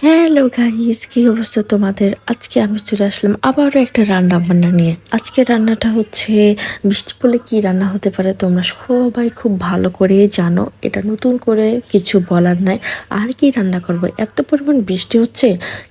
Hello guys, কি অবস্থা তোমাদের? আজকে আমি চলে আসলাম আবারও একটা রান্না বান্না নিয়ে। আজকে রান্নাটা হচ্ছে বৃষ্টি পড়লে কি রান্না হতে পারে তোমরা সবাই খুব ভালো করে জানো। এটা নতুন করে কিছু বলার নাই। আর কি রান্না করব, এত পরিমাণ বৃষ্টি হচ্ছে,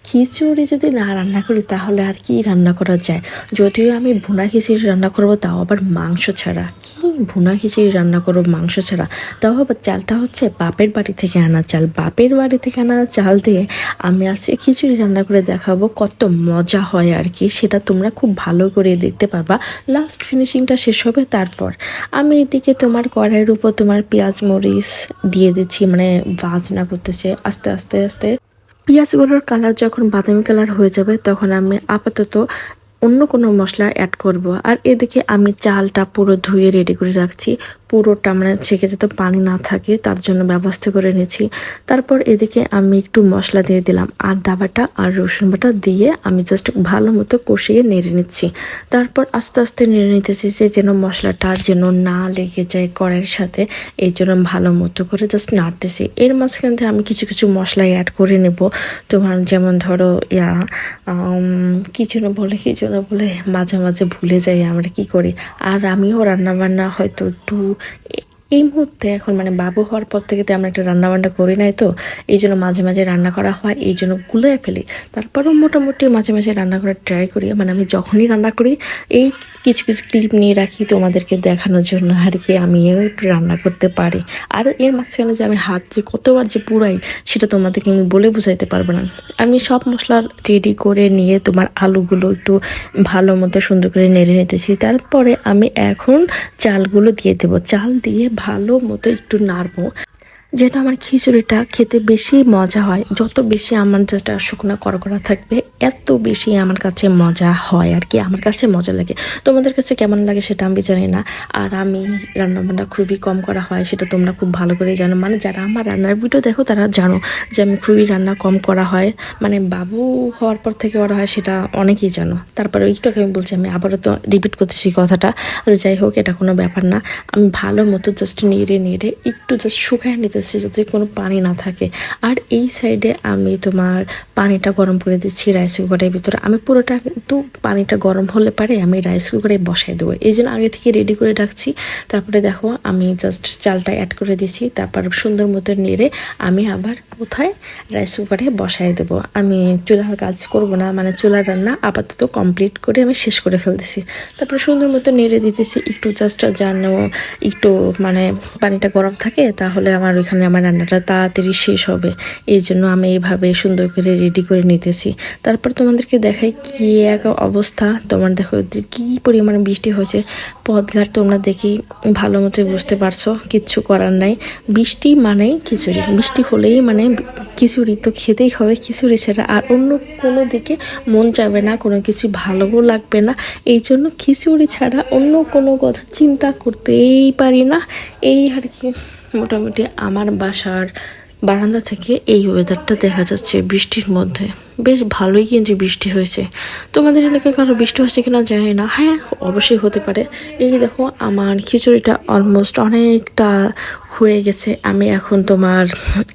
খিচুড়ি যদি না রান্না করি তাহলে আর কি রান্না করা যায়। যদিও আমি ভুনা খিচুড়ি রান্না করব, তাও আবার মাংস ছাড়া। কি ভুনা খিচুড়ি রান্না করবো মাংস ছাড়া? তাও আবার চালটা হচ্ছে বাপের বাড়ি থেকে আনা চাল। বাপের বাড়ি থেকে আনা চাল দিয়ে আমি আজকে খিচুড়ি রান্না করে দেখাবো, কত মজা হয় আর কি। সেটা তোমরা খুব ভালো করে দেখতে পারবা। লাস্ট ফিনিশিংটা শেষ হবে তারপর। আমি এদিকে তোমার কড়াইয়ের উপর তোমার পেঁয়াজ মরিচ দিয়ে দিচ্ছি, মানে ভাজনা করতেছে আস্তে আস্তে আস্তে। পেঁয়াজগুলোর কালার যখন বাদামি কালার হয়ে যাবে তখন আমি আপাতত অন্য কোনো মশলা অ্যাড করব। আর এদিকে আমি চালটা পুরো ধুয়ে রেডি করে রাখছি, পুরোটা মানে ছেঁকে যাতে পানি না থাকে তার জন্য ব্যবস্থা করে নিয়েছি। তারপর এদিকে আমি একটু মশলা দিয়ে দিলাম, আদা বাটা আর রসুন বাটা দিয়ে আমি জাস্ট ভালো মতো কষিয়ে নেড়ে নিচ্ছি। তারপর আস্তে আস্তে নেড়ে নিতেছি যে যেন মশলাটা যেন না লেগে যায় কড়াইয়ের সাথে, এই জন্য ভালো মতো করে জাস্ট নাড়তেছি। এর মাঝখান থেকে আমি কিছু কিছু মশলা অ্যাড করে নেব। তোমার যেমন ধরো কি যেন বলে মাঝে মাঝে ভুলে যাই আমরা কি করি। আর আমিও রান্নাবান্না হয়তো একটু এই মুহূর্তে এখন মানে বাবু হওয়ার পর থেকে আমরা একটা রান্নাবান্না করি নাই, তো এই জন্য মাঝে মাঝে রান্না করা হয়, এই জন্য গুলিয়ে ফেলি। তারপরেও মোটামুটি মাঝে মাঝে রান্না করার ট্রাই করি, মানে আমি যখনই রান্না করি এই কিছু কিছু ক্লিপ নিয়ে রাখি তোমাদেরকে দেখানোর জন্য আর কি আমিও একটু রান্না করতে পারি। আর এর মাঝখানে যে আমি হাত যে কতবার যে পুরাই সেটা তোমাদেরকে আমি বলে বুঝাইতে পারবো না। আমি সব মশলা রেডি করে নিয়ে তোমার আলুগুলো একটু ভালো মতো সুন্দর করে নেড়ে নিতেছি। তারপরে আমি এখন চালগুলো দিয়ে দেবো। চাল দিয়ে ভালো মতো একটু নাড়বো যেন আমার খিচুড়িটা খেতে বেশি মজা হয়। যত বেশি আমার যেটা শুকনো কড়কড়া থাকবে এত বেশি আমার কাছে মজা হয় আর কি, আমার কাছে মজা লাগে। তোমাদের কাছে কেমন লাগে সেটা আমি জানি না। আর আমি রান্নাবান্না খুবই কম করা হয় সেটা তোমরা খুব ভালো করে জানো, মানে যারা আমার রান্নার ভিডিও দেখো তারা জানো যে আমি খুবই রান্না কম করা হয়, মানে বাবু হওয়ার পর থেকে করা হয় সেটা অনেকেই জানো। তারপরে একটু আমি বলছি, আমি আবারও তো রিপিট করতেছি কথাটা। যাই হোক, এটা কোনো ব্যাপার না। আমি ভালো মতো জাস্ট নেড়ে নেড়ে একটু জাস্ট শুকায় নিতেছি যাতে কোনো পানি না থাকে। আর এই সাইডে আমি তোমার পানিটা গরম করে দিচ্ছি রাইস কুকারের ভিতরে। আমি পুরোটা কিন্তু পানিটা গরম হলে পারে আমি রাইস কুকারে বসাই দেবো, এই জন্য আগে থেকে রেডি করে রাখছি। তারপরে দেখো আমি জাস্ট চালটা অ্যাড করে দিছি, তারপর সুন্দর মতো নেড়ে আমি আবার কোথায় রাইস কুকারে বসাই দেবো। আমি চুলার কাজ করব না, মানে চুলার রান্না আপাতত কমপ্লিট করে আমি শেষ করে ফেলতেছি। তারপরে সুন্দর মতো নেড়ে দিতেছি একটু জাস্ট যেন একটু মানে পানিটা গরম থাকে, তাহলে আমার ওইখানে আমার রান্নাটা তাড়াতাড়ি শেষ হবে। এই জন্য আমি এইভাবে সুন্দর করে রেডি করে নিতেছি। তারপর তোমাদেরকে দেখাই কি এক অবস্থা। তোমার দেখো কি পরিমাণে বৃষ্টি হয়েছে, পথঘাট তোমরা দেখি ভালো মতো বুঝতে পারছো। কিচ্ছু করার নাই, বৃষ্টি মানেই খিচুড়ি, বৃষ্টি হলেই মানে খিচুড়ি তো খেতেই হবে। খিচুড়ি ছাড়া আর অন্য কোনো দিকে মন যাবে না, কোনো কিছু ভালোও লাগবে না। এই জন্য খিচুড়ি ছাড়া অন্য কোনো কথা চিন্তা করতেই পারি না। এই আর কি। মোটামুটি আমার বাসার বারান্দা থেকে এই ওয়েদারটা দেখা যাচ্ছে বৃষ্টির মধ্যে। বেশ ভালোই কিন্তু বৃষ্টি হয়েছে। তোমাদের এলাকায় কারো বৃষ্টি হচ্ছে কিনা জানি না, হ্যাঁ অবশ্যই হতে পারে। এই দেখো আমার খিচুড়িটা অলমোস্ট অনেকটা হয়ে গেছে। আমি এখন তোমার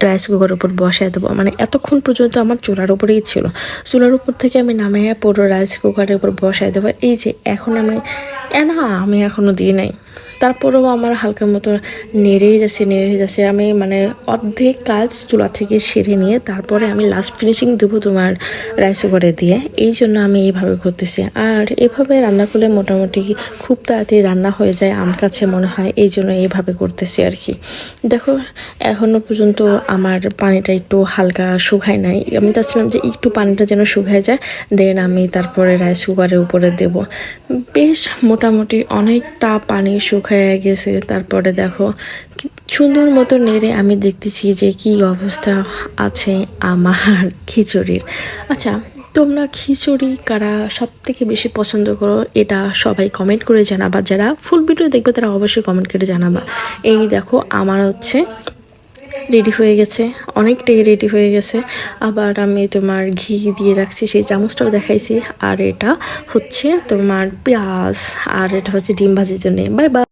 রাইস কুকারের উপর বসায় দেবো, মানে এতক্ষণ পর্যন্ত আমার চুলার উপরেই ছিল। চুলার উপর থেকে আমি নামিয়ে পুরো রাইস কুকারের উপর বসায় দেবো। এই যে এখন আমি এখনও দিই নাই, তারপরেও আমার হালকার মতো নেড়েই যাচ্ছে। আমি মানে অর্ধেক কাজ চুলা থেকে সেরে নিয়ে তারপরে আমি লাস্ট ফিনিশিং দেবো তোমার রাইস কুকারে দিয়ে। এই জন্য আমি এইভাবে করতেছি। আর এভাবে রান্না করলে মোটামুটি খুব তাড়াতাড়ি রান্না হয়ে যায় আমার কাছে মনে হয়, এই জন্য এইভাবে করতেছি আর কি। দেখো এখনও পর্যন্ত আমার পানিটা একটু হালকা শুকায় নাই। আমি চাচ্ছিলাম যে একটু পানিটা যেন শুকায় যায়, দেন আমি তারপরে রাইস কুকারের উপরে দেব। বেশ মোটামুটি অনেকটা পানি শুকায় গেছে। তারপরে দেখো সুন্দর মতো নেড়ে আমি দেখতেছি যে কি অবস্থা আছে আমার খিচুড়ির। আচ্ছা, তোমরা খিচুড়ি কারা সব থেকে বেশি পছন্দ করো এটা সবাই কমেন্ট করে জানাবা। যারা ফুল ভিডিও দেখবে তারা অবশ্যই কমেন্ট করে জানাবা। এই দেখো আমার হচ্ছে রেডি হয়ে গেছে, অনেকটাই রেডি হয়ে গেছে। আবার আমি তোমার ঘি দিয়ে রাখছি, সেই চামচটাও দেখাইছি। আর এটা হচ্ছে তোমার পেঁয়াজ, আর এটা হচ্ছে ডিম ভাজির জন্য। Bye bye.